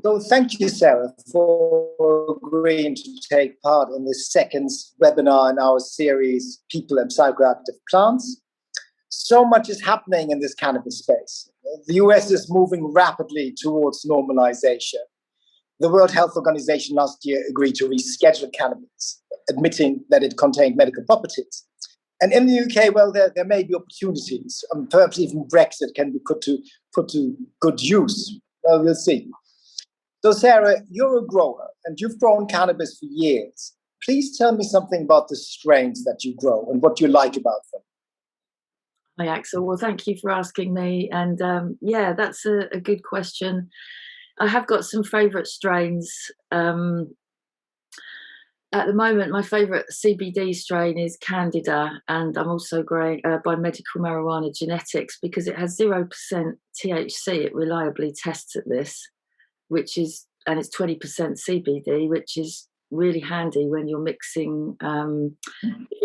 So thank you, Sarah, for agreeing to take part in this second webinar in our series, People and Psychoactive Plants. So much is happening in this cannabis space. The US is moving rapidly towards normalization. The World Health Organization last year agreed to reschedule cannabis, admitting that it contained medical properties. And in the UK, well, there may be opportunities. Perhaps even Brexit can be put to good use. Well, we'll see. So, Sarah, you're a grower and you've grown cannabis for years. Please tell me something about the strains that you grow and what you like about them. Hi, Axel. Well, thank you for asking me. And yeah, that's a good question. I have got some favourite strains. At the moment, my favourite CBD strain is Candida, and I'm also growing by Medical Marijuana Genetics because it has 0% THC. It reliably tests at this, and it's 20% CBD, which is really handy when you're mixing different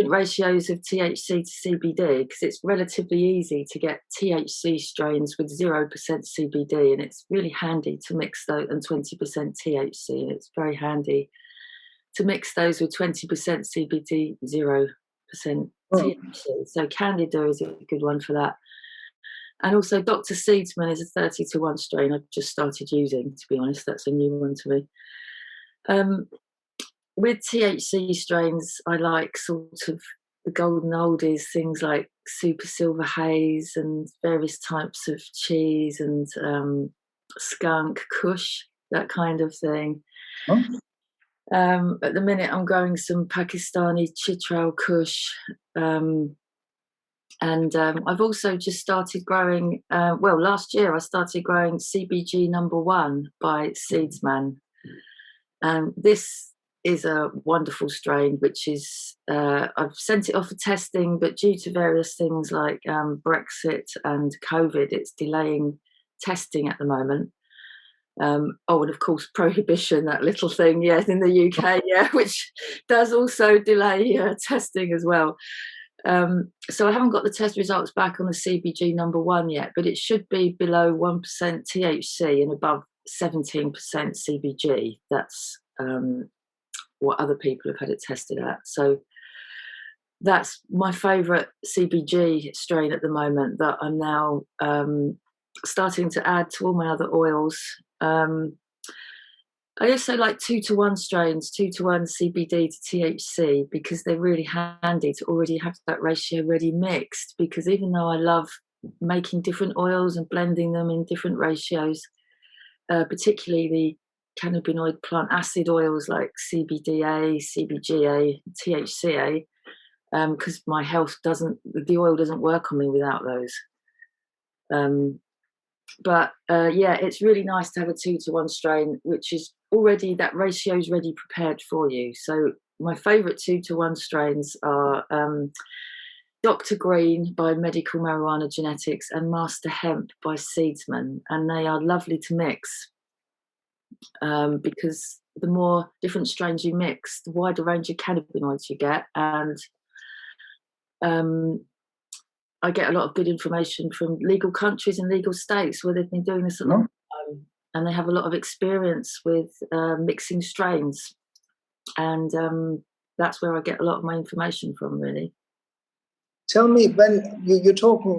ratios of THC to CBD, because it's relatively easy to get THC strains with 0% CBD, and it's really handy to mix those, and 20% THC, and it's very handy to mix those with 20% CBD, 0% THC. So Candida is a good one for that. And also Dr. Seedsman is a 30-to-1 strain I've just started using, to be honest. That's a new one to me. With THC strains, I like sort of the golden oldies, things like Super Silver Haze and various types of cheese and skunk, Kush, that kind of thing. Oh. At the minute, I'm growing some Pakistani Chitral Kush, and I've also just started growing. Last year I started growing CBG #1 by Seedsman, and this is a wonderful strain. Which is I've sent it off for testing, but due to various things like Brexit and COVID, it's delaying testing at the moment. And of course prohibition, that little thing, in the UK, which does also delay testing as well. So I haven't got the test results back on the CBG #1 yet, but it should be below 1% THC and above 17% CBG. That's what other people have had it tested at. So that's my favourite CBG strain at the moment that I'm now starting to add to all my other oils. I also like 2-to-1 strains, 2-to-1 CBD to THC, because they're really handy to already have that ratio ready mixed. Because even though I love making different oils and blending them in different ratios, particularly the cannabinoid plant acid oils like CBDA, CBGA, THCA, because the oil doesn't work on me without those. But it's really nice to have a 2-to-1 strain, which is already, that ratio is ready prepared for you. So my favourite 2-to-1 strains are Dr. Green by Medical Marijuana Genetics and Master Hemp by Seedsman, and they are lovely to mix because the more different strains you mix, the wider range of cannabinoids you get, and I get a lot of good information from legal countries and legal states where they've been doing this a long time, and they have a lot of experience with mixing strains, and that's where I get a lot of my information from, really. Tell me, when you're talking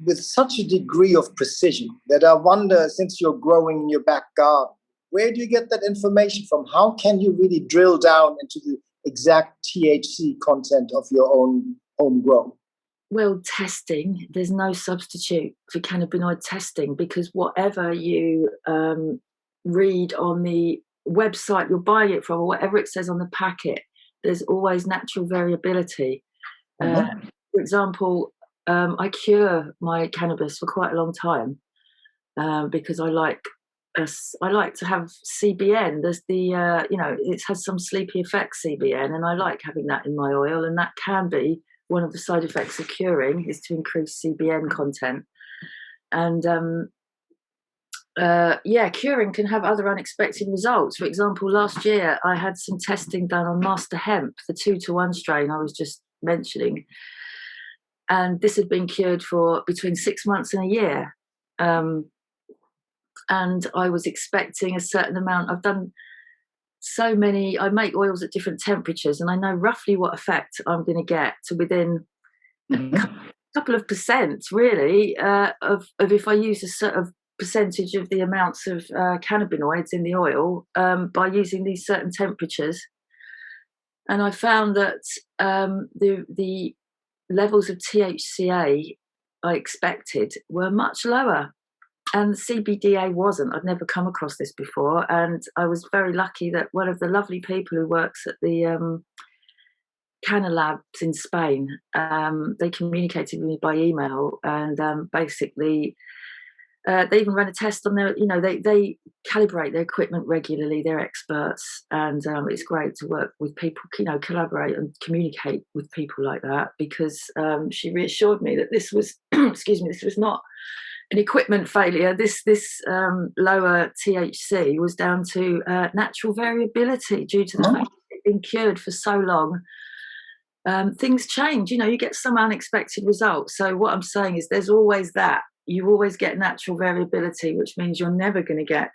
with such a degree of precision that I wonder, since you're growing in your back garden, where do you get that information from? How can you really drill down into the exact THC content of your own grow? Well, testing, there's no substitute for cannabinoid testing, because whatever you read on the website you're buying it from, or whatever it says on the packet, there's always natural variability. For example, I cure my cannabis for quite a long time because I like to have CBN. There's it has some sleepy effects, CBN, and I like having that in my oil, and that can be one of the side effects of curing, is to increase CBN content. And curing can have other unexpected results. For example, last year I had some testing done on Master Hemp, the 2-to-1 strain I was just mentioning, and this had been cured for between 6 months and a year. and I was expecting a certain amount. I've done so many, I make oils at different temperatures, and I know roughly what effect I'm going to get to within a couple of percent, really, of if I use a sort of percentage of the amounts of cannabinoids in the oil by using these certain temperatures. And I found that the levels of THCA I expected were much lower, and the CBDA wasn't. I'd never come across this before, and I was very lucky that one of the lovely people who works at the Canna Labs in Spain, they communicated with me by email, and basically they even ran a test on their, they calibrate their equipment regularly. They're experts, and it's great to work with people, collaborate and communicate with people like that, because she reassured me that this was, excuse me, this was not an equipment failure. This lower THC was down to natural variability due to the fact that it's been cured for so long. Things change, you get some unexpected results. So what I'm saying is there's always that. You always get natural variability, which means you're never going to get,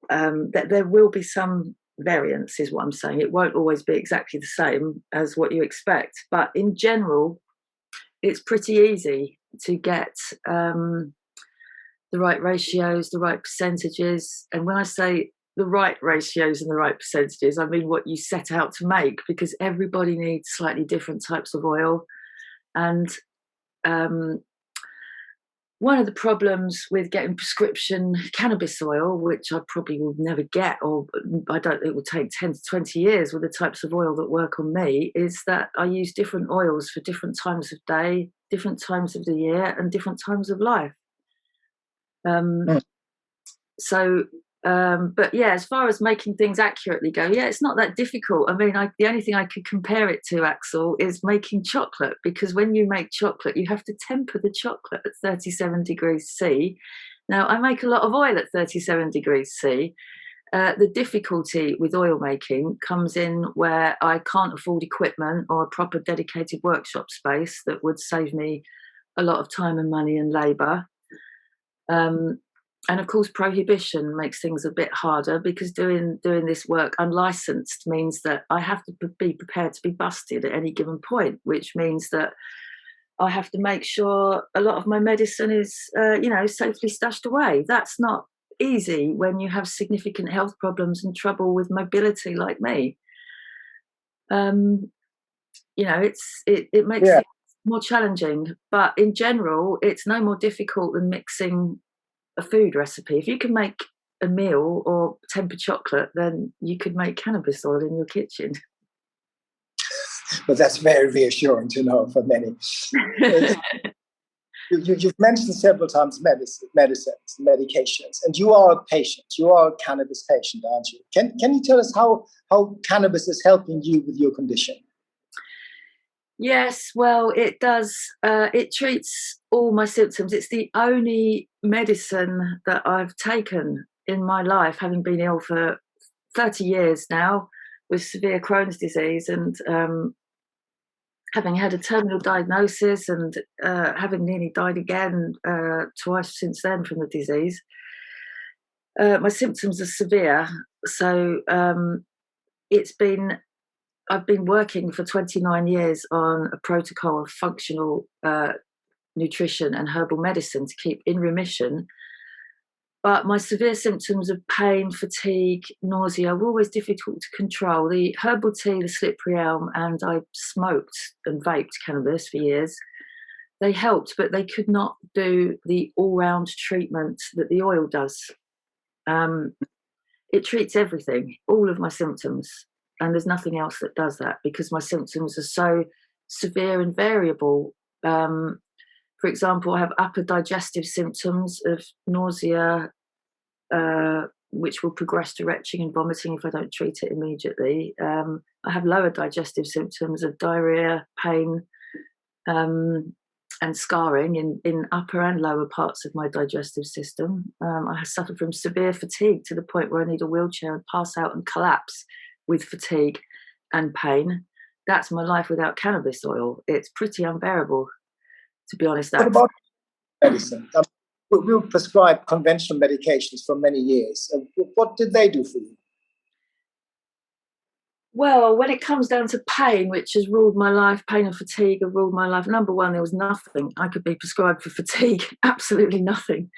that there will be some variance, is what I'm saying. It won't always be exactly the same as what you expect. But in general, it's pretty easy to get the right ratios, the right percentages. And when I say the right ratios and the right percentages, I mean what you set out to make, because everybody needs slightly different types of oil. And one of the problems with getting prescription cannabis oil, which I probably will never get, or it will take 10 to 20 years with the types of oil that work on me, is that I use different oils for different times of day, different times of the year, and different times of life. But yeah, as far as making things accurately go, yeah, it's not that difficult. I mean, the only thing I could compare it to, Axel, is making chocolate, because when you make chocolate, you have to temper the chocolate at 37 degrees C. Now, I make a lot of oil at 37 degrees C. The difficulty with oil making comes in where I can't afford equipment or a proper dedicated workshop space that would save me a lot of time and money and labour. And of course, prohibition makes things a bit harder, because doing this work unlicensed means that I have to be prepared to be busted at any given point, which means that I have to make sure a lot of my medicine is, safely stashed away. That's not easy when you have significant health problems and trouble with mobility like me. It makes it more challenging, but in general, it's no more difficult than mixing a food recipe. If you can make a meal or temper chocolate, then you could make cannabis oil in your kitchen. Well, that's very reassuring to know for many. You've mentioned several times medicines, medications, and you are a patient. You are a cannabis patient, aren't you? Can you tell us how cannabis is helping you with your condition? Yes, well, it does. It treats all my symptoms. It's the only medicine that I've taken in my life, having been ill for 30 years now with severe Crohn's disease, and having had a terminal diagnosis, and having nearly died again twice since then from the disease. My symptoms are severe, so I've been working for 29 years on a protocol of functional nutrition and herbal medicine to keep in remission. But my severe symptoms of pain, fatigue, nausea were always difficult to control. The herbal tea, the slippery elm, and I smoked and vaped cannabis for years. They helped, but they could not do the all-round treatment that the oil does. It treats everything, all of my symptoms. And there's nothing else that does that, because my symptoms are so severe and variable. For example, I have upper digestive symptoms of nausea, which will progress to retching and vomiting if I don't treat it immediately. I have lower digestive symptoms of diarrhea, pain, and scarring in upper and lower parts of my digestive system. I have suffered from severe fatigue to the point where I need a wheelchair and pass out and collapse with fatigue and pain. That's my life without cannabis oil. It's pretty unbearable, to be honest. What about medicine? we were prescribed conventional medications for many years. What did they do for you? Well, when it comes down to pain, which has ruled my life, pain and fatigue have ruled my life. Number one, there was nothing I could be prescribed for fatigue, absolutely nothing.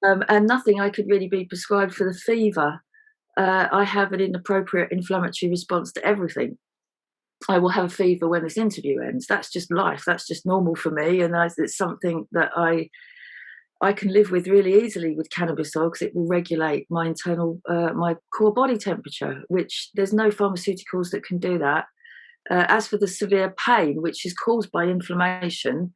And nothing I could really be prescribed for the fever. I have an inappropriate inflammatory response to everything. I will have a fever when this interview ends. That's just life. That's just normal for me. And it's something that I can live with really easily with cannabis oil, because it will regulate my internal, my core body temperature, which there's no pharmaceuticals that can do that. As for the severe pain, which is caused by inflammation,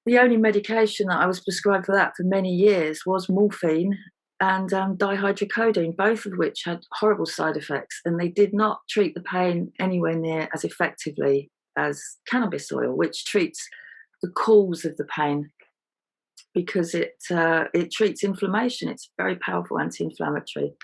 the only medication that I was prescribed for that for many years was morphine and dihydrocodone, both of which had horrible side effects, and they did not treat the pain anywhere near as effectively as cannabis oil, which treats the cause of the pain, because it treats inflammation. It's very powerful anti-inflammatory.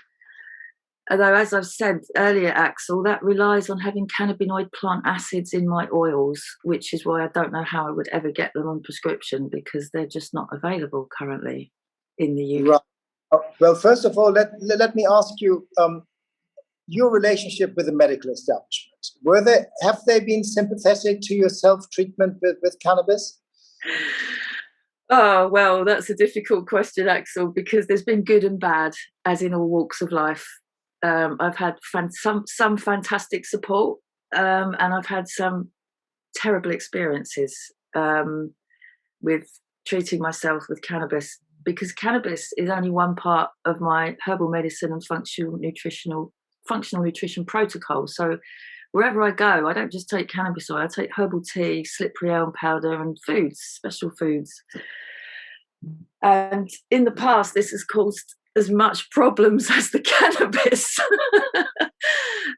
Although, as I've said earlier, Axel, that relies on having cannabinoid plant acids in my oils, which is why I don't know how I would ever get them on prescription, because they're just not available currently in the UK. Right. Well, first of all, let me ask you, your relationship with the medical establishment. Have they been sympathetic to your self-treatment with cannabis? Oh, well, that's a difficult question, Axel, because there's been good and bad, as in all walks of life. I've had some fantastic support, and I've had some terrible experiences with treating myself with cannabis, because cannabis is only one part of my herbal medicine and functional nutrition protocol. So wherever I go, I don't just take cannabis oil, I take herbal tea, slippery elm powder, and foods, special foods. And in the past, this has caused as much problems as the cannabis.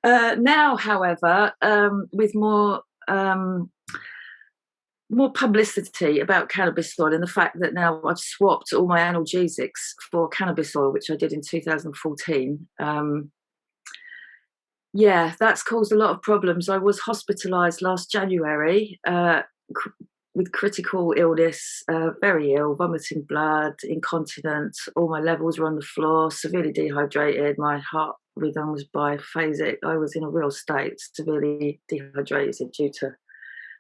Now, however, with more publicity about cannabis oil, and the fact that now I've swapped all my analgesics for cannabis oil, which I did in 2014, yeah, that's caused a lot of problems. I was hospitalised last January with critical illness, very ill, vomiting blood, incontinence, all my levels were on the floor, severely dehydrated, my heart rhythm was biphasic. I was in a real state, severely dehydrated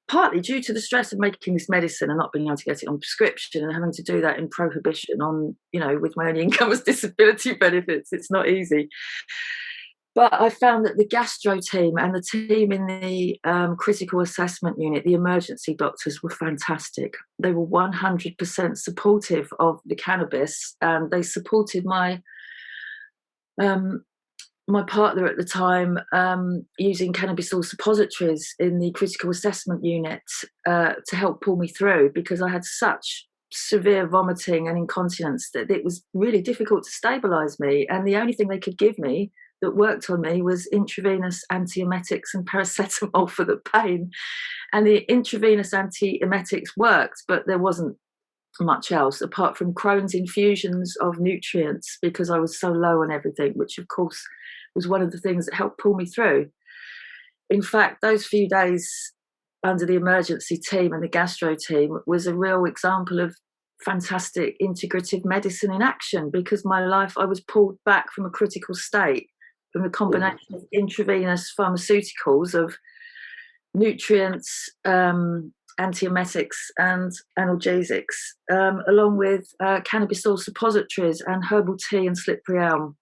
partly due to the stress of making this medicine and not being able to get it on prescription and having to do that in prohibition on, with my only income as disability benefits. It's not easy. But I found that the gastro team and the team in the critical assessment unit, the emergency doctors, were fantastic. They were 100% supportive of the cannabis. They supported my partner at the time using cannabis oil suppositories in the critical assessment unit to help pull me through, because I had such severe vomiting and incontinence that it was really difficult to stabilise me. And the only thing they could give me that worked on me was intravenous antiemetics and paracetamol for the pain. And the intravenous antiemetics worked, but there wasn't much else apart from Crohn's infusions of nutrients, because I was so low on everything, which of course was one of the things that helped pull me through. In fact, those few days under the emergency team and the gastro team was a real example of fantastic integrative medicine in action, because my life, I was pulled back from a critical state from the combination of intravenous pharmaceuticals of nutrients, antiemetics and analgesics, along with cannabis oil suppositories and herbal tea and slippery elm.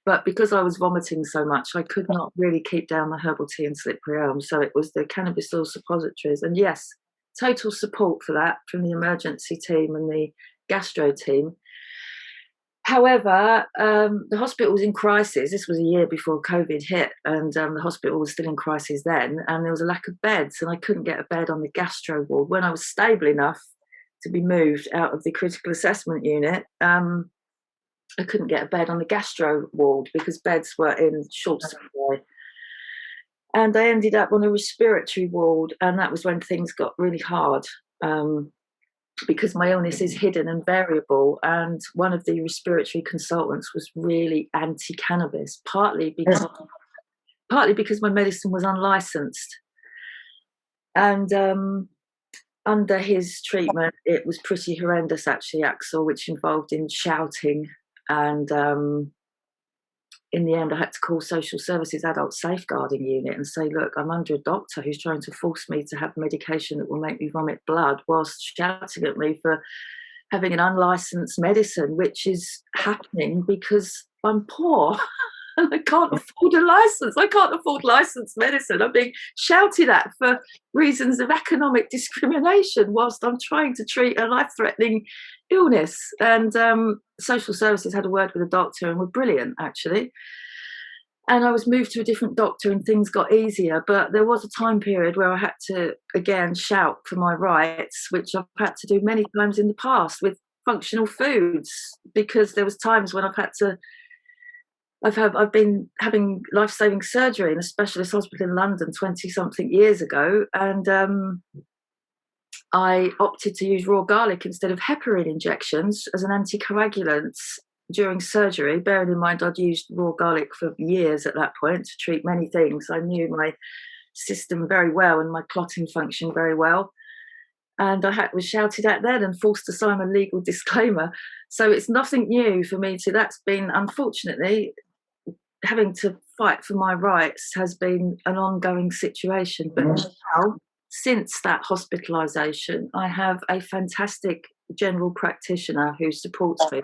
But because I was vomiting so much, I could not really keep down the herbal tea and slippery elm. So it was the cannabis oil suppositories. And yes, total support for that from the emergency team and the gastro team. However, the hospital was in crisis. This was a year before COVID hit, and the hospital was still in crisis then, and there was a lack of beds, and I couldn't get a bed on the gastro ward. When I was stable enough to be moved out of the critical assessment unit, I couldn't get a bed on the gastro ward because beds were in short supply. And I ended up on a respiratory ward, and that was when things got really hard. Because my illness is hidden and variable, and one of the respiratory consultants was really anti-cannabis, partly because my medicine was unlicensed. And under his treatment, it was pretty horrendous, actually, Axel, which involved in shouting. And in the end, I had to call Social Services Adult Safeguarding Unit and say, look, I'm under a doctor who's trying to force me to have medication that will make me vomit blood whilst shouting at me for having an unlicensed medicine, which is happening because I'm poor. I can't afford a license. I can't afford licensed medicine. I'm being shouted at for reasons of economic discrimination whilst I'm trying to treat a life-threatening illness. And Social Services had a word with the doctor and were brilliant, actually. And I was moved to a different doctor and things got easier. But there was a time period where I had to, again, shout for my rights, which I've had to do many times in the past with functional foods, because there was times when I've been having life-saving surgery in a specialist hospital in London 20-something years ago, and I opted to use raw garlic instead of heparin injections as an anticoagulant during surgery, bearing in mind I'd used raw garlic for years at that point to treat many things. I knew my system very well and my clotting function very well. And I was shouted at then and forced to sign a legal disclaimer. So it's nothing new for me that's been, unfortunately, having to fight for my rights has been an ongoing situation. But now, since that hospitalisation, I have a fantastic general practitioner who supports me.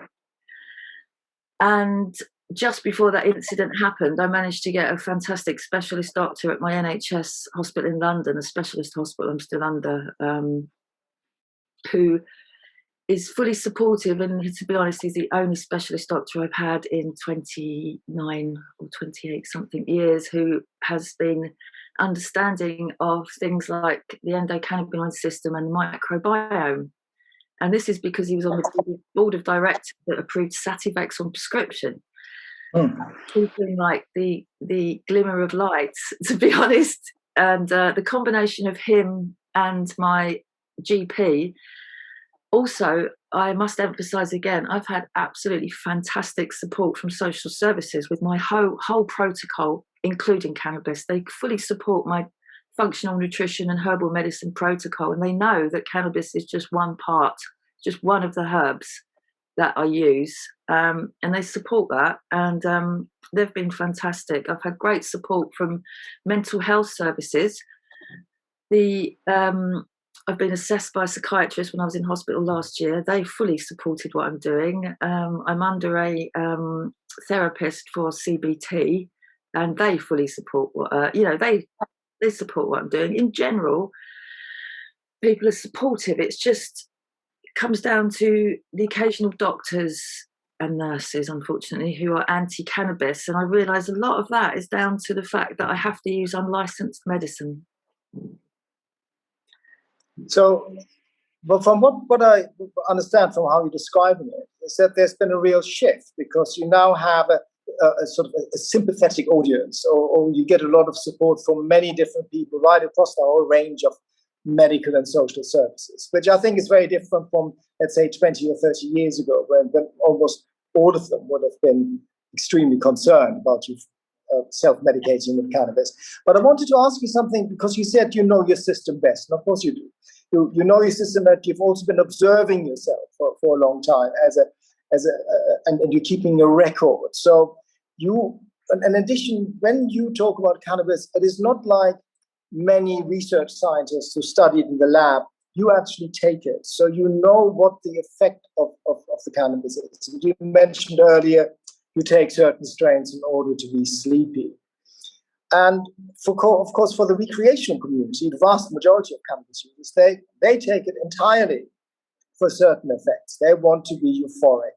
And just before that incident happened, I managed to get a fantastic specialist doctor at my NHS hospital in London, a specialist hospital I'm still under, who is fully supportive, and to be honest, he's the only specialist doctor I've had in 29 or 28 something years who has been understanding of things like the endocannabinoid system and microbiome. And this is because he was on the board of directors that approved Sativex on prescription. Something like the glimmer of light, to be honest. And the combination of him and my GP. Also, I must emphasise again, I've had absolutely fantastic support from social services with my whole protocol, including cannabis. They fully support my functional nutrition and herbal medicine protocol, and they know that cannabis is just one part, just one of the herbs that I use, and they support that, and they've been fantastic. I've had great support from mental health services. I've been assessed by a psychiatrist when I was in hospital last year. They fully supported what I'm doing. I'm under a therapist for CBT, and they fully support what they support what I'm doing. In general, people are supportive. It's just comes down to the occasional doctors and nurses, unfortunately, who are anti-cannabis, and I realise a lot of that is down to the fact that I have to use unlicensed medicine. So, but from what I understand from how you're describing it, is that there's been a real shift because you now have a sort of a sympathetic audience, or you get a lot of support from many different people right across the whole range of medical and social services, which I think is very different from, let's say, 20 or 30 years ago, when almost all of them would have been extremely concerned about you self-medicating with cannabis. But I wanted to ask you something, because you said you know your system best, and of course you do. You know your system, that you've also been observing yourself for a long time and you're keeping a record. So in addition, when you talk about cannabis, it is not like many research scientists who studied in the lab. You actually take it, so you know what the effect of the cannabis is. You mentioned earlier you take certain strains in order to be sleepy. And of course, for the recreational community, the vast majority of cannabis users, they take it entirely for certain effects. They want to be euphoric.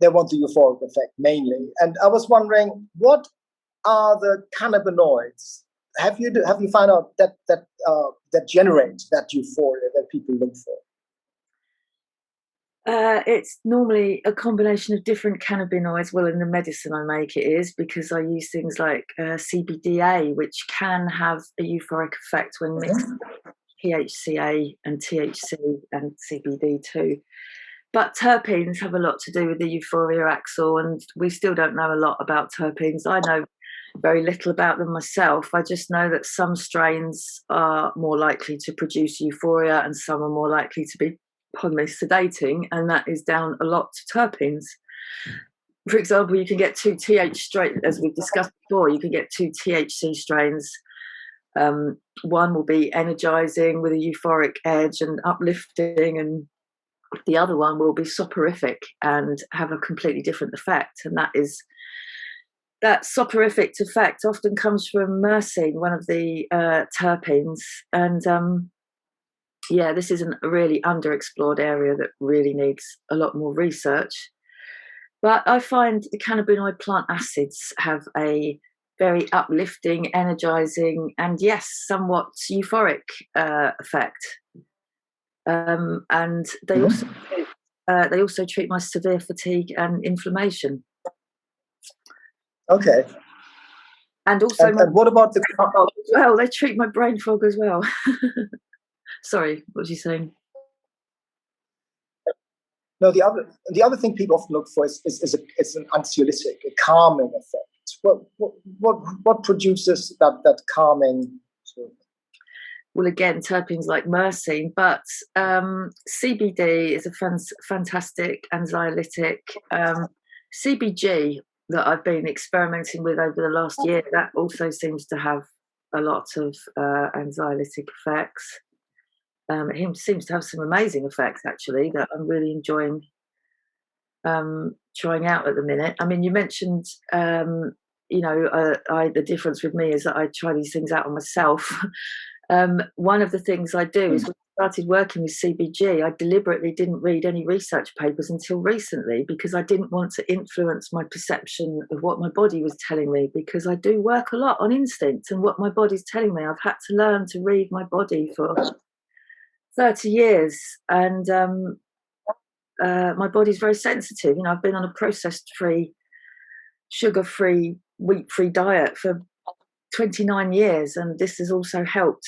They want the euphoric effect mainly. And I was wondering, what are the cannabinoids? Have you found out that generate that euphoria that people look for? It's normally a combination of different cannabinoids. Well, in the medicine I make, it is because I use things like CBDA, which can have a euphoric effect when mixed with THCA and THC and CBD too. But terpenes have a lot to do with the euphoria, Axel, and we still don't know a lot about terpenes. I know very little about them myself. I just know that some strains are more likely to produce euphoria and some are more likely to be, pardon me, sedating, and that is down a lot to terpenes. For example, you can get two TH strains, as we've discussed before, you can get two THC strains. One will be energizing with a euphoric edge and uplifting, and the other one will be soporific and have a completely different effect. And that soporific effect often comes from myrcene, one of the terpenes. And this is a really underexplored area that really needs a lot more research. But I find the cannabinoid plant acids have a very uplifting, energizing, and yes, somewhat euphoric effect. And they also treat my severe fatigue and inflammation. Okay. And also, and what about the well, they treat my brain fog as well. Sorry, what was you saying? No, the other thing people often look for is an anxiolytic, a calming effect. What produces that calming? Well, again, terpenes like myrcene, but CBD is a fantastic anxiolytic. CBG that I've been experimenting with over the last year, that also seems to have a lot of anxiolytic effects. It seems to have some amazing effects, actually, that I'm really enjoying trying out at the minute. I mean, you mentioned, the difference with me is that I try these things out on myself. One of the things I do is when I started working with CBG, I deliberately didn't read any research papers until recently because I didn't want to influence my perception of what my body was telling me, because I do work a lot on instinct and what my body's telling me. I've had to learn to read my body for 30 years, and my body's very sensitive. I've been on a processed-free, sugar-free, wheat-free diet for 29 years, and this has also helped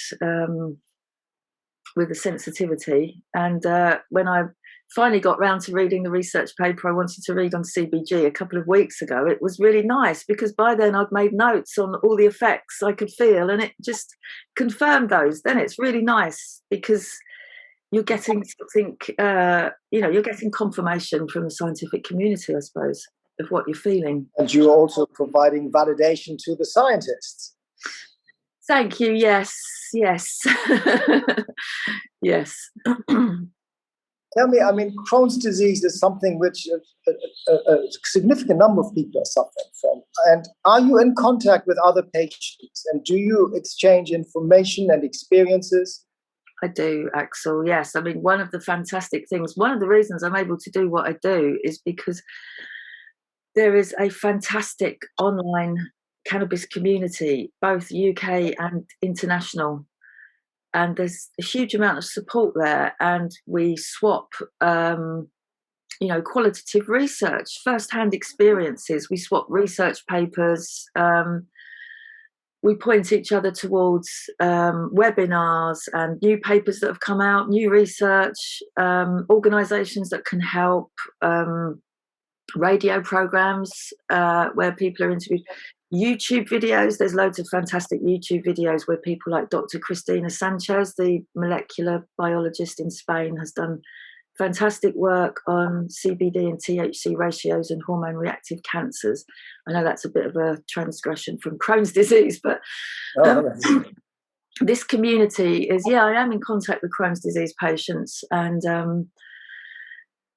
with the sensitivity. And when I finally got round to reading the research paper I wanted to read on CBG a couple of weeks ago, it was really nice because by then I'd made notes on all the effects I could feel, and it just confirmed those. Then it's really nice because you're getting something, you're getting confirmation from the scientific community, I suppose, of what you're feeling. And you're also providing validation to the scientists. Thank you. Yes. Yes. Tell me, I mean, Crohn's disease is something which a significant number of people are suffering from. And are you in contact with other patients? And do you exchange information and experiences? I do, Axel. Yes. I mean, one of the fantastic things, one of the reasons I'm able to do what I do is because there is a fantastic online cannabis community, both UK and international. And there's a huge amount of support there. And we swap, qualitative research, first-hand experiences. We swap research papers. We point each other towards webinars and new papers that have come out, new research, organisations that can help, radio programs where people are interviewed, YouTube videos. There's loads of fantastic YouTube videos where people like Dr. Cristina Sanchez, the molecular biologist in Spain, has done fantastic work on CBD and THC ratios and hormone-reactive cancers. I know that's a bit of a transgression from Crohn's disease, but this community is, I am in contact with Crohn's disease patients, and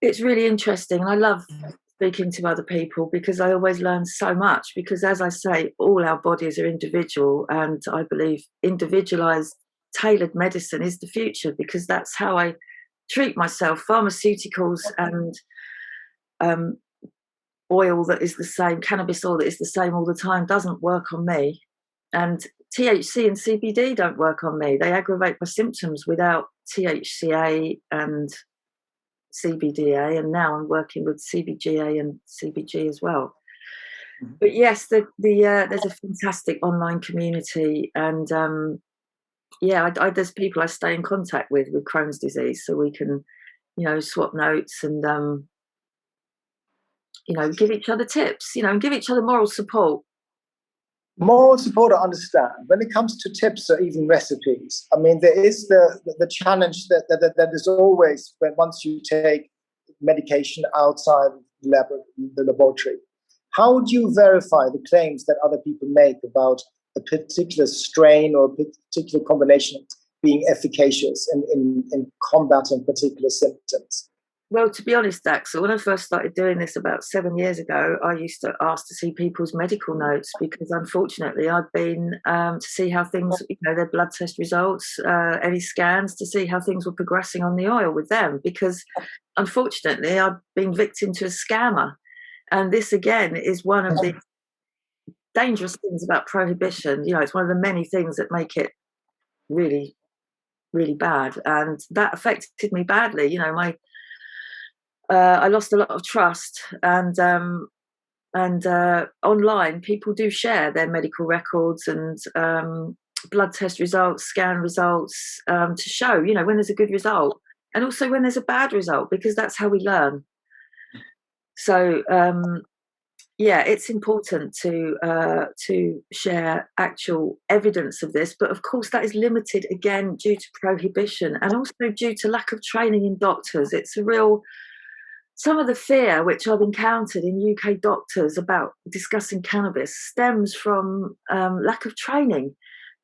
it's really interesting. I love speaking to other people because I always learn so much, because as I say, all our bodies are individual, and I believe individualized, tailored medicine is the future, because that's how I treat myself. Pharmaceuticals and oil that is the same, cannabis oil that is the same all the time, doesn't work on me. And THC and CBD don't work on me. They aggravate my symptoms without THCA and CBDA, and now I'm working with CBGA and CBG as well. Mm-hmm. But yes, there's a fantastic online community, and there's people I stay in contact with Crohn's disease, so we can, swap notes and, give each other tips, and give each other moral support. more support, I understand. When it comes to tips or even recipes, I mean, there is the challenge that is always when once you take medication outside the laboratory, how would you verify the claims that other people make about a particular strain or a particular combination being efficacious in combating particular symptoms? Well, to be honest, Axel, when I first started doing this about 7 years ago, I used to ask to see people's medical notes because, unfortunately, I'd been to see how things, their blood test results, any scans, to see how things were progressing on the oil with them. Because, unfortunately, I've been victim to a scammer, and this again is one of the dangerous things about prohibition. It's one of the many things that make it really, really bad, and that affected me badly. I lost a lot of trust, and online people do share their medical records and blood test results, scan results, to show when there's a good result and also when there's a bad result, because that's how we learn. So it's important to share actual evidence of this, but of course that is limited again due to prohibition and also due to lack of training in doctors. It's some of the fear which I've encountered in UK doctors about discussing cannabis stems from lack of training,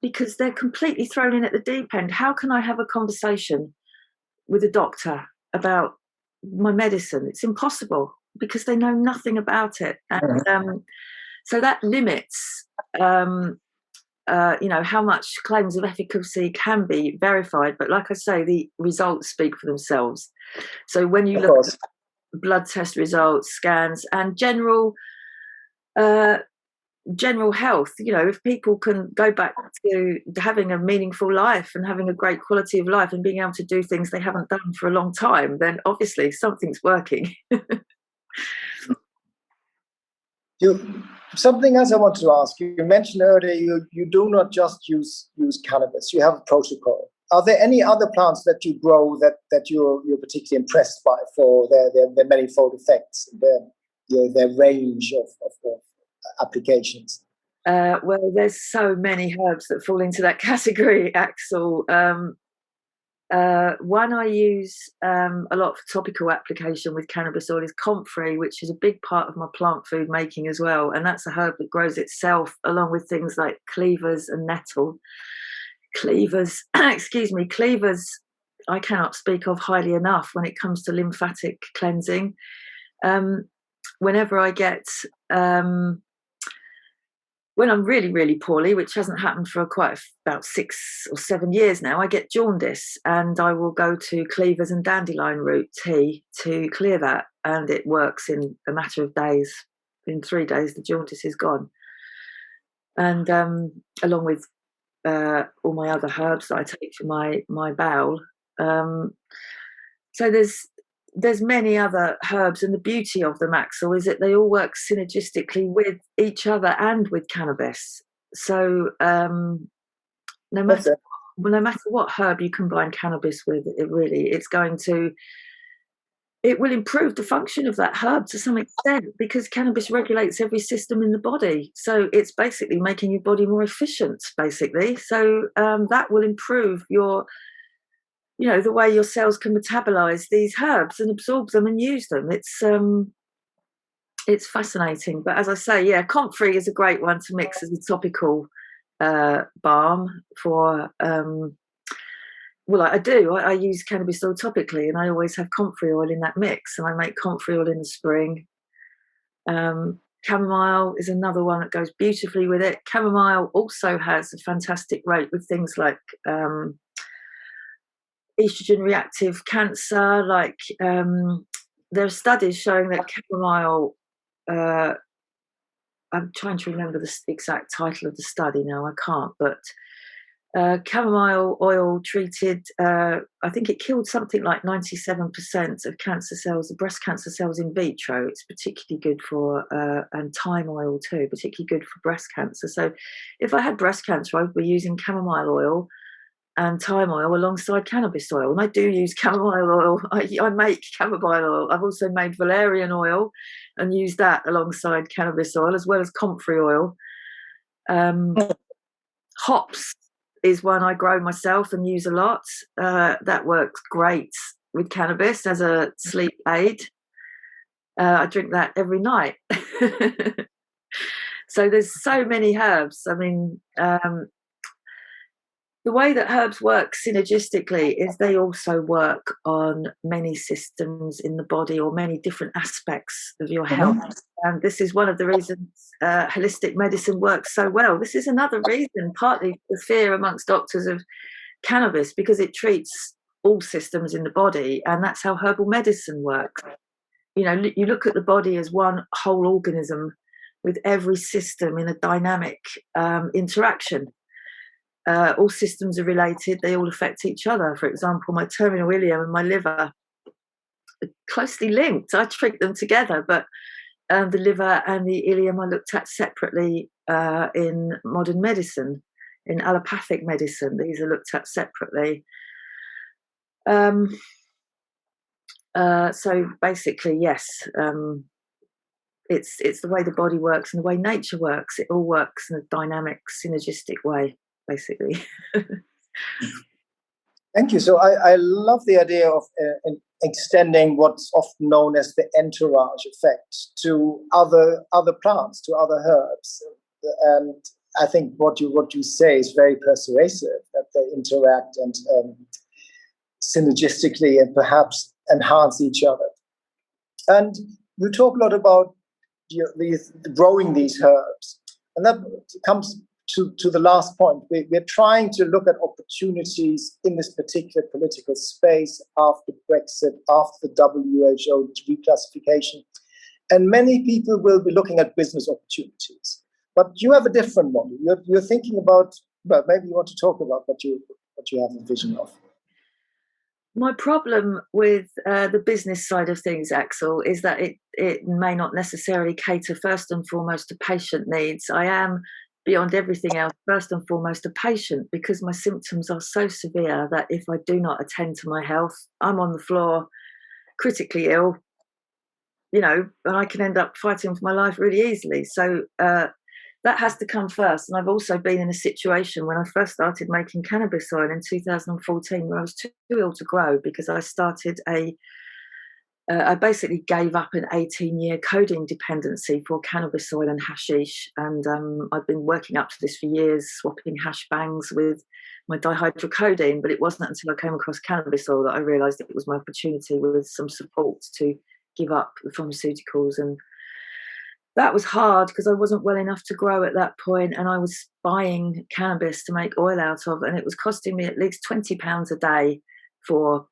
because they're completely thrown in at the deep end. How can I have a conversation with a doctor about my medicine? It's impossible because they know nothing about it. And so that limits, how much claims of efficacy can be verified. But like I say, the results speak for themselves. So when you look at blood test results, scans, and general health, if people can go back to having a meaningful life and having a great quality of life and being able to do things they haven't done for a long time, then obviously something's working. Something else I want to ask you. You mentioned earlier you do not just use cannabis. You have a protocol. Are there any other plants that you grow that you're particularly impressed by for their manifold effects, their range of applications? Well, there's so many herbs that fall into that category, Axel. One I use a lot for topical application with cannabis oil is comfrey, which is a big part of my plant food making as well. And that's a herb that grows itself along with things like cleavers and nettle. Cleavers, cleavers, I cannot speak of highly enough when it comes to lymphatic cleansing. Whenever I get, when I'm really, really poorly, which hasn't happened for about 6 or 7 years now, I get jaundice, and I will go to cleavers and dandelion root tea to clear that, and it works in a matter of days. In 3 days, the jaundice is gone. And along with all my other herbs that I take for my bowel. So there's many other herbs, and the beauty of them, Axel, is that they all work synergistically with each other and with cannabis. So no matter what herb you combine cannabis with, it will improve the function of that herb to some extent, because cannabis regulates every system in the body. So it's basically making your body more efficient, basically. So that will improve the way your cells can metabolize these herbs and absorb them and use them. It's fascinating. But as I say, comfrey is a great one to mix as a topical balm for... Well, I do. I use cannabis oil topically, and I always have comfrey oil in that mix, and I make comfrey oil in the spring. Chamomile is another one that goes beautifully with it. Chamomile also has a fantastic rate with things like estrogen reactive cancer. Like there are studies showing that chamomile, I'm trying to remember the exact title of the study now, I can't, but chamomile oil treated, I think it killed something like 97% of cancer cells, the breast cancer cells in vitro. It's particularly good for, and thyme oil too, particularly good for breast cancer. So if I had breast cancer, I would be using chamomile oil and thyme oil alongside cannabis oil. And I do use chamomile oil. I make chamomile oil. I've also made valerian oil and use that alongside cannabis oil, as well as comfrey oil. Hops is one I grow myself and use a lot. That works great with cannabis as a sleep aid. I drink that every night. So there's so many herbs. I mean, the way that herbs work synergistically is they also work on many systems in the body or many different aspects of your health. And this is one of the reasons holistic medicine works so well. This is another reason, partly the fear amongst doctors of cannabis, because it treats all systems in the body, and that's how herbal medicine works. You know, you look at the body as one whole organism with every system in a dynamic interaction. All systems are related, they all affect each other. For example, my terminal ileum and my liver are closely linked. I treat them together, but the liver and the ileum I looked at separately in modern medicine, in allopathic medicine. These are looked at separately. So basically, yes, it's the way the body works and the way nature works. It all works in a dynamic, synergistic way, basically. Thank you. So I love the idea of extending what's often known as the entourage effect to other plants, to other herbs. And I think what you say is very persuasive, that they interact and synergistically and perhaps enhance each other. And you talk a lot about growing these herbs. And that comes to the last point. We're trying to look at opportunities in this particular political space after Brexit, after the WHO reclassification. And many people will be looking at business opportunities. But you have a different model. You're thinking about, well, maybe you want to talk about what you have a vision of. My problem with the business side of things, Axel, is that it may not necessarily cater first and foremost to patient needs. I am, beyond everything else, first and foremost a patient, because my symptoms are so severe that if I do not attend to my health, I'm on the floor, critically ill, you know, and I can end up fighting for my life really easily. So that has to come first. And I've also been in a situation when I first started making cannabis oil in 2014 where I was too ill to grow, because I started I basically gave up an 18-year codeine dependency for cannabis oil and hashish. And I've been working up to this for years, swapping hash bangs with my dihydrocodeine. But it wasn't until I came across cannabis oil that I realised it was my opportunity, with some support, to give up the pharmaceuticals. And that was hard because I wasn't well enough to grow at that point, and I was buying cannabis to make oil out of, and it was costing me at least £20 a day for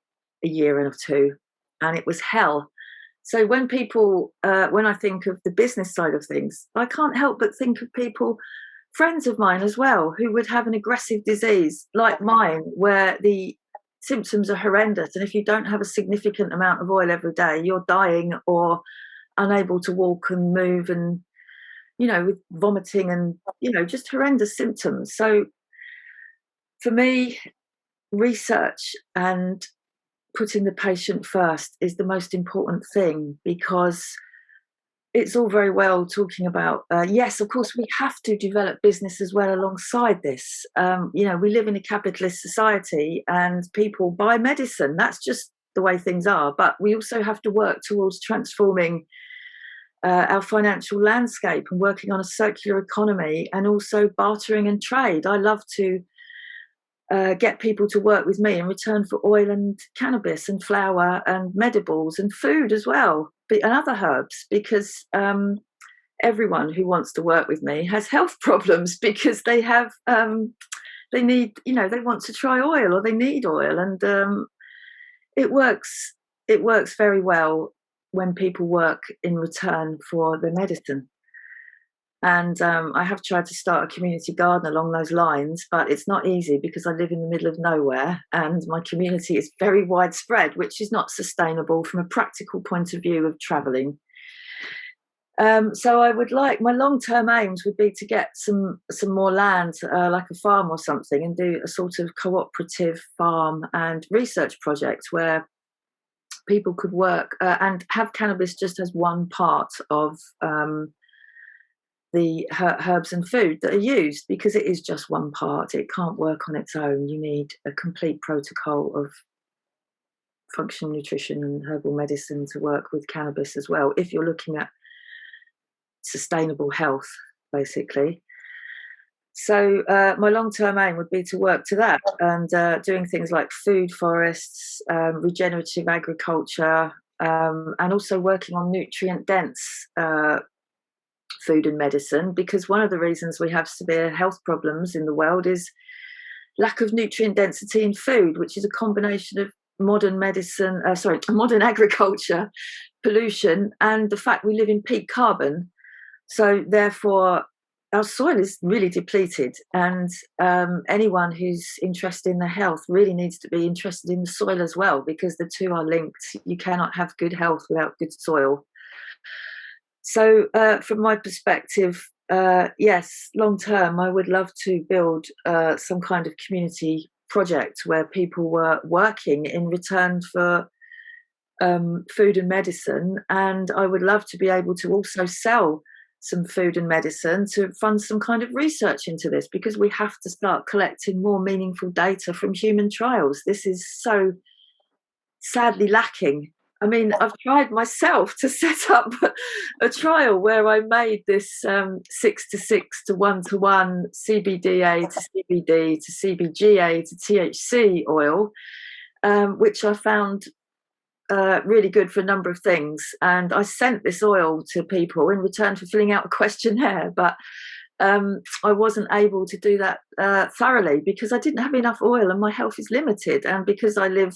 a year and two, and it was hell. So when people, when I think of the business side of things, I can't help but think of people, friends of mine as well, who would have an aggressive disease like mine, where the symptoms are horrendous, and if you don't have a significant amount of oil every day, you're dying or unable to walk and move, and, you know, with vomiting and, you know, just horrendous symptoms. So for me, research and putting the patient first is the most important thing, because it's all very well talking about, yes, of course, we have to develop business as well alongside this. You know, we live in a capitalist society and people buy medicine. That's just the way things are. But we also have to work towards transforming our financial landscape and working on a circular economy, and also bartering and trade. I love to get people to work with me in return for oil and cannabis and flour and medibles and food as well, and other herbs, because everyone who wants to work with me has health problems, because they have they need, you know, they want to try oil or they need oil, and it works very well when people work in return for the medicine. And I have tried to start a community garden along those lines, but it's not easy because I live in the middle of nowhere and my community is very widespread, which is not sustainable from a practical point of view of travelling. So I would like, my long-term aims would be to get some more land, like a farm or something, and do a sort of cooperative farm and research project where people could work and have cannabis just as one part of the herbs and food that are used, because it is just one part. It can't work on its own. You need a complete protocol of functional nutrition and herbal medicine to work with cannabis as well, if you're looking at sustainable health, basically. So my long-term aim would be to work to that, and doing things like food forests, regenerative agriculture, and also working on nutrient-dense food and medicine, because one of the reasons we have severe health problems in the world is lack of nutrient density in food, which is a combination of modern agriculture, pollution, and the fact we live in peak carbon. So therefore, our soil is really depleted, and anyone who's interested in their health really needs to be interested in the soil as well, because the two are linked. You cannot have good health without good soil. So from my perspective, yes, long term, I would love to build some kind of community project where people were working in return for food and medicine, and I would love to be able to also sell some food and medicine to fund some kind of research into this, because we have to start collecting more meaningful data from human trials. This is so sadly lacking. I mean, I've tried myself to set up a trial where I made this 6:6 to 1:1 CBDA to CBD to CBGA to THC oil, which I found really good for a number of things. And I sent this oil to people in return for filling out a questionnaire, but I wasn't able to do that thoroughly because I didn't have enough oil and my health is limited. And because I live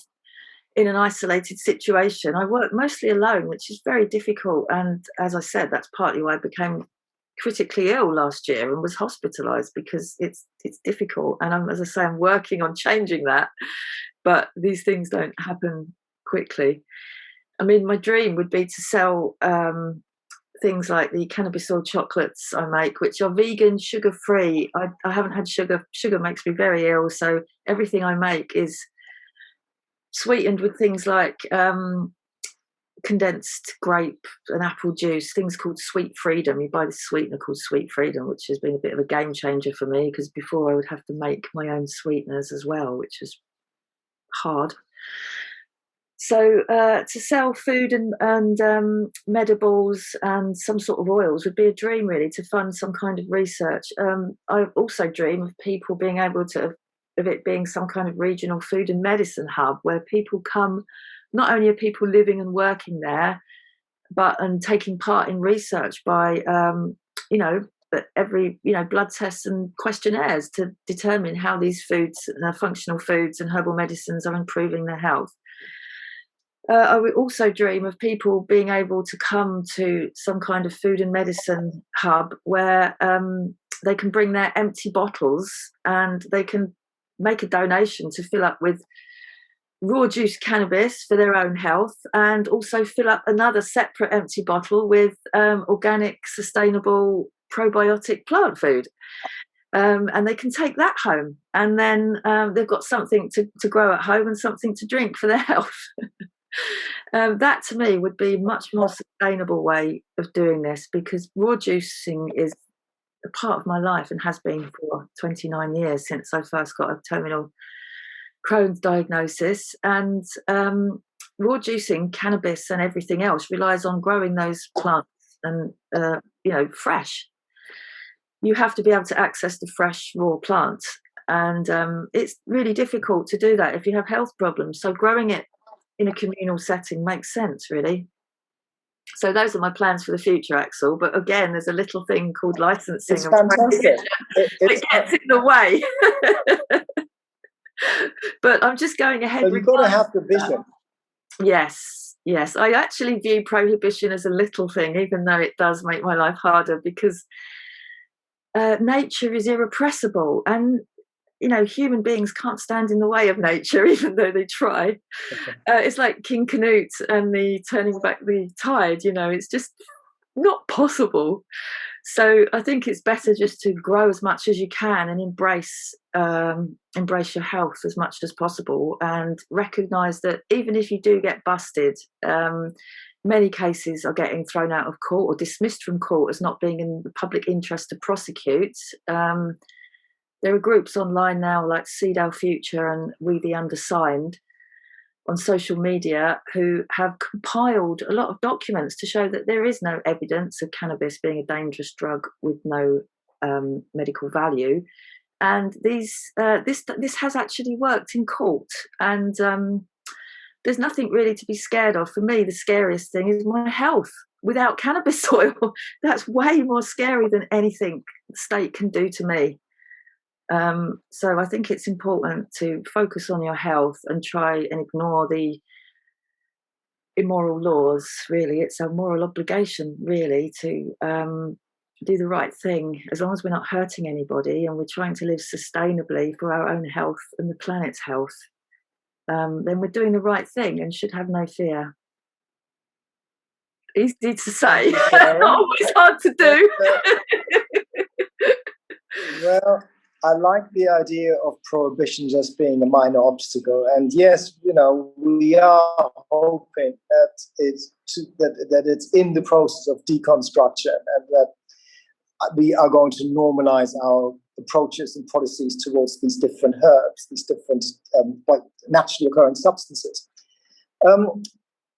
in an isolated situation, I work mostly alone, which is very difficult. And as I said, that's partly why I became critically ill last year and was hospitalized, because it's difficult. And as I say, I'm working on changing that, but these things don't happen quickly. I mean, my dream would be to sell things like the cannabis oil chocolates I make, which are vegan, sugar-free. I haven't had sugar. Sugar makes me very ill, so everything I make is sweetened with things like condensed grape and apple juice, things called Sweet Freedom. You buy this sweetener called Sweet Freedom, which has been a bit of a game changer for me, because before I would have to make my own sweeteners as well, which was hard. So to sell food and medibles and some sort of oils would be a dream, really, to fund some kind of research. I also dream of people being able to, of it being some kind of regional food and medicine hub where people come, not only are people living and working there, but and taking part in research by, every, blood tests and questionnaires to determine how these foods, functional foods and herbal medicines are improving their health. I would also dream of people being able to come to some kind of food and medicine hub where they can bring their empty bottles and they can make a donation to fill up with raw juice cannabis for their own health, and also fill up another separate empty bottle with organic, sustainable, probiotic plant food. And they can take that home, and then they've got something to grow at home and something to drink for their health. That to me would be a much more sustainable way of doing this, because raw juicing is a part of my life and has been for 29 years since I first got a terminal Crohn's diagnosis. And raw juicing, cannabis and everything else relies on growing those plants and fresh. You have to be able to access the fresh raw plant, and it's really difficult to do that if you have health problems. So growing it in a communal setting makes sense, really. So those are my plans for the future, Axel. But again, there's a little thing called licensing. It's fantastic. It gets in the way. But I'm just going ahead. But you've got to have the vision. Yes. I actually view prohibition as a little thing, even though it does make my life harder, because nature is irrepressible, and human beings can't stand in the way of nature, even though they try. It's like King Canute and the turning back the tide. It's just not possible. So I think it's better just to grow as much as you can and embrace your health as much as possible, and recognise that even if you do get busted, many cases are getting thrown out of court or dismissed from court as not being in the public interest to prosecute. There are groups online now like Cbd Future and We the Undersigned on social media who have compiled a lot of documents to show that there is no evidence of cannabis being a dangerous drug with no medical value, and this has actually worked in court, and there's nothing really to be scared of. For me, the scariest thing is my health without cannabis oil. That's way more scary than anything the state can do to me. So I think it's important to focus on your health and try and ignore the immoral laws. Really, it's a moral obligation, really, to do the right thing, as long as we're not hurting anybody and we're trying to live sustainably for our own health and the planet's health. Then we're doing the right thing and should have no fear. Easy to say, always hard to do. Well, I like the idea of prohibition just being a minor obstacle. And yes, we are hoping that it's in the process of deconstruction, and that we are going to normalize our approaches and policies towards these different herbs, these different naturally occurring substances.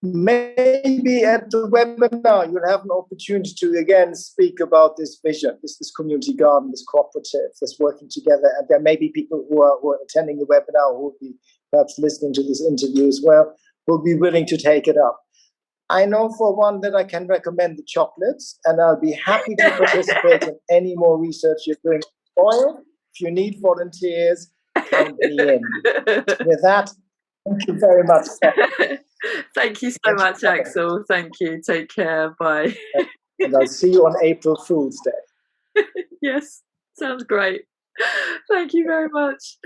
Maybe at the webinar you'll have an opportunity to again speak about this vision, this community garden, this cooperative, this working together. And there may be people who are attending the webinar, who will be perhaps listening to this interview as well, will be willing to take it up. I know for one that I can recommend the chocolates, and I'll be happy to participate in any more research you're doing. Oil, if you need volunteers, count me in. With that, thank you very much, Sarah. Thank you so much, Axel. Thank you. Take care. Bye. And I'll see you on April Fool's Day. Yes, sounds great. Thank you very much.